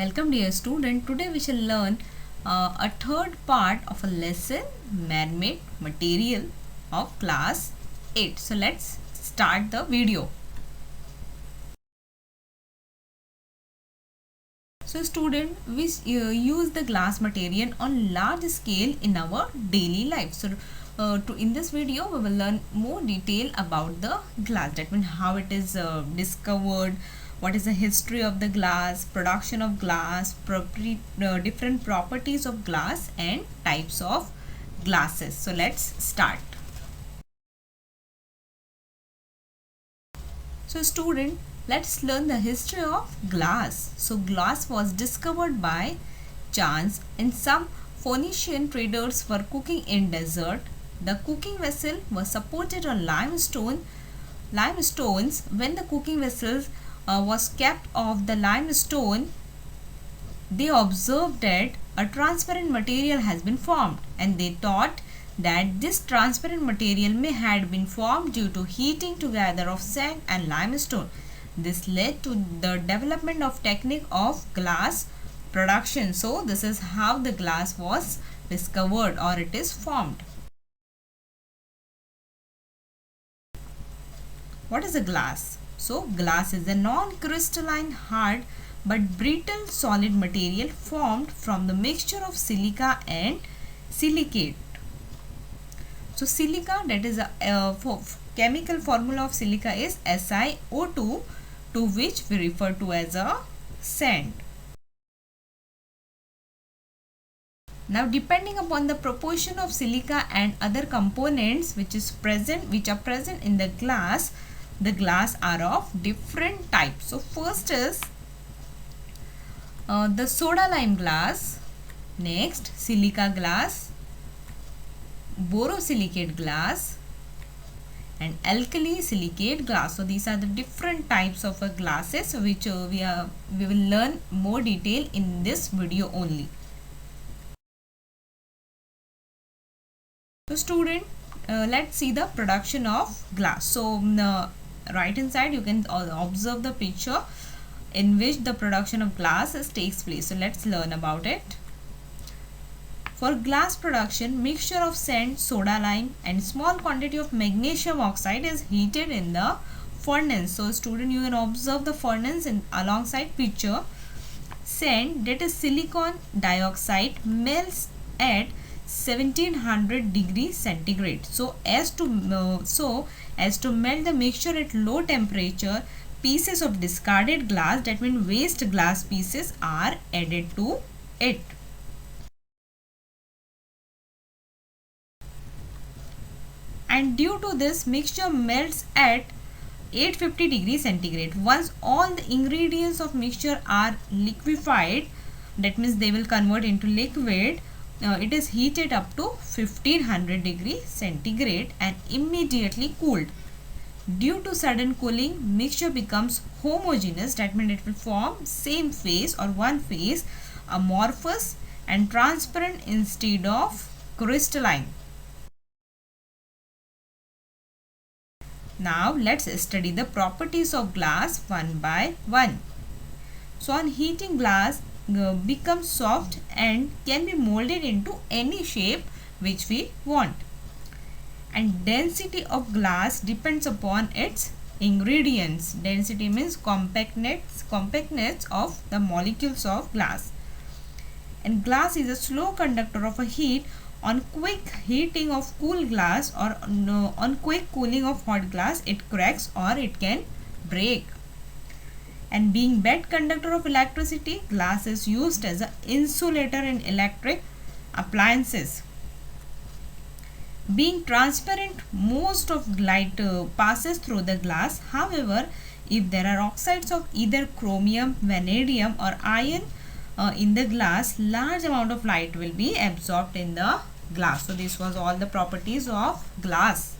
Welcome dear student. Today we shall learn a third part of a lesson, man-made material of class 8. So let's start the video. So student, we use the glass material on large scale in our daily life. So in this video we will learn more detail about the glass. That means how it is discovered, what is the history of the glass, production of glass, different properties of glass and types of glasses. So let's start. So student, let's learn the history of glass. So glass was discovered by chance, and some Phoenician traders were cooking in desert. The cooking vessel was supported on limestones. When the cooking vessels was kept off the limestone, they observed that a transparent material has been formed, and they thought that this transparent material may have been formed due to heating together of sand and limestone. This led to the development of technique of glass production. So this is how the glass was discovered or it is formed. What is a glass? So glass is a non-crystalline, hard but brittle solid material formed from the mixture of silica and silicate. So silica, that is a chemical formula of silica is SiO2, to which we refer to as a sand. Now depending upon the proportion of silica and other components which are present in the glass are of different types. So first is the soda lime glass, next silica glass, borosilicate glass and alkali silicate glass. So these are the different types of glasses which we will learn more detail in this video only. So student, let's see the production of glass. So right inside you can observe the picture in which the production of glass takes place. So let's learn about it. For glass production, mixture of sand, soda lime and small quantity of magnesium oxide is heated in the furnace. So student, you can observe the furnace alongside picture. Sand, that is silicon dioxide, melts at 1700 degrees centigrade. So as to melt the mixture at low temperature, pieces of discarded glass, that means waste glass pieces, are added to it. And due to this, mixture melts at 850 degrees centigrade. Once all the ingredients of mixture are liquefied, that means they will convert into liquid, it is heated up to 1500 degrees centigrade and immediately cooled. Due to sudden cooling, mixture becomes homogeneous, that means it will form same phase or one phase, amorphous and transparent instead of crystalline. Now let's study the properties of glass one by one. So on heating, glass becomes soft and can be molded into any shape which we want. And density of glass depends upon its ingredients. Density means compactness of the molecules of glass. And glass is a slow conductor of a heat. On quick heating of cool glass or on quick cooling of hot glass, it cracks or it can break. And being bad conductor of electricity, glass is used as an insulator in electric appliances. Being transparent, most of light passes through the glass. However, if there are oxides of either chromium, vanadium or iron in the glass, large amount of light will be absorbed in the glass. So this was all the properties of glass.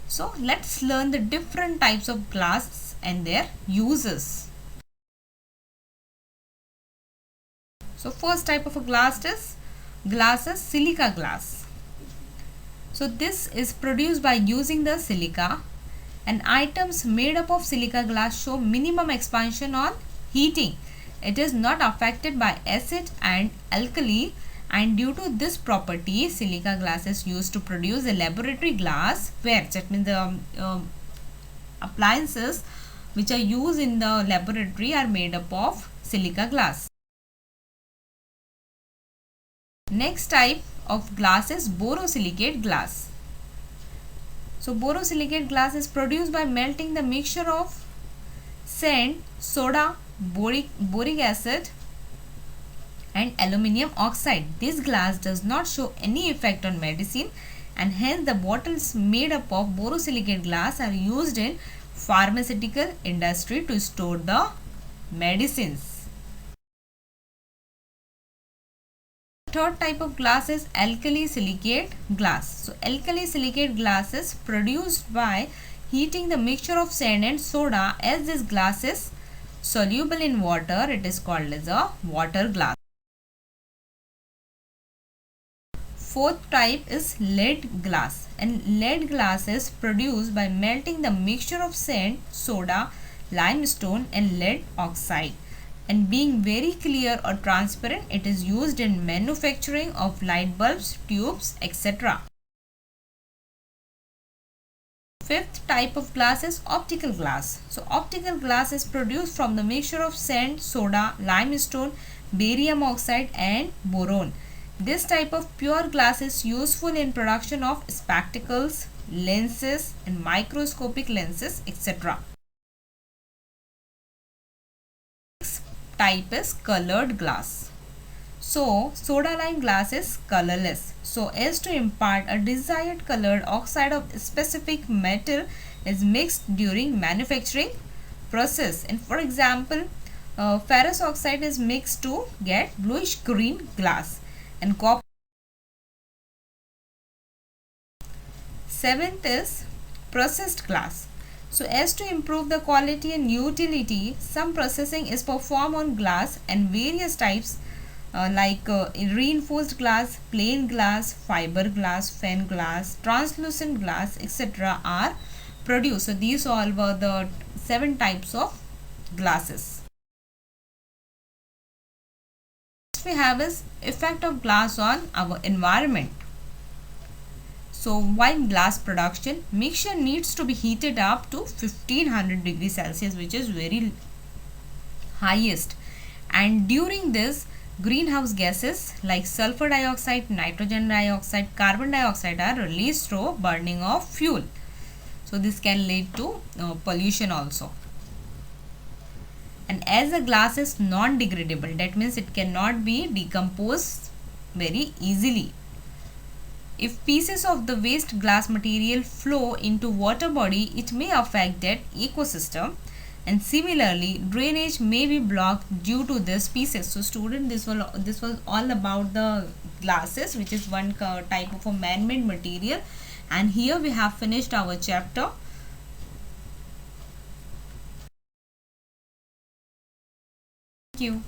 So let's learn the different types of glass and their uses. So first type of a glass is silica glass. So this is produced by using the silica. And items made up of silica glass show minimum expansion on heating. It is not affected by acid and alkali, and due to this property silica glass is used to produce a laboratory glass ware. That means the appliances which are used in the laboratory are made up of silica glass. Next type of glass is borosilicate glass. So borosilicate glass is produced by melting the mixture of sand, soda, boric acid and aluminium oxide. This glass does not show any effect on medicine, and hence the bottles made up of borosilicate glass are used in pharmaceutical industry to store the medicines. Third type of glass is alkali silicate glass. So alkali silicate glass is produced by heating the mixture of sand and soda. As this glass is soluble in water, it is called as a water glass. Fourth type is lead glass, and lead glass is produced by melting the mixture of sand, soda, limestone and lead oxide, and being very clear or transparent. It is used in manufacturing of light bulbs, tubes, etc. Fifth type of glass is optical glass. So optical glass is produced from the mixture of sand, soda, limestone, barium oxide and boron. This type of pure glass is useful in production of spectacles, lenses and microscopic lenses, etc. Next type is colored glass. So soda lime glass is colorless. So as to impart a desired colored oxide of specific metal is mixed during manufacturing process. And for example, ferrous oxide is mixed to get bluish green glass, and copper. Seventh is processed glass. So as to improve the quality and utility, some processing is performed on glass, and various types like reinforced glass, plain glass, fiber glass, fan glass, translucent glass, etc. are produced. So these all were the 7 types of glasses. Next we have is effect of glass on our environment. So while glass production, mixture needs to be heated up to 1500 degrees Celsius, which is very highest, and during this greenhouse gases like sulfur dioxide, nitrogen dioxide, carbon dioxide are released through burning of fuel. So this can lead to pollution also. And as a glass is non-degradable, that means it cannot be decomposed very easily. If pieces of the waste glass material flow into water body, it may affect that ecosystem, and similarly drainage may be blocked due to this pieces. So student, this was all about the glasses, which is one type of a man-made material, and here we have finished our chapter. Thank you.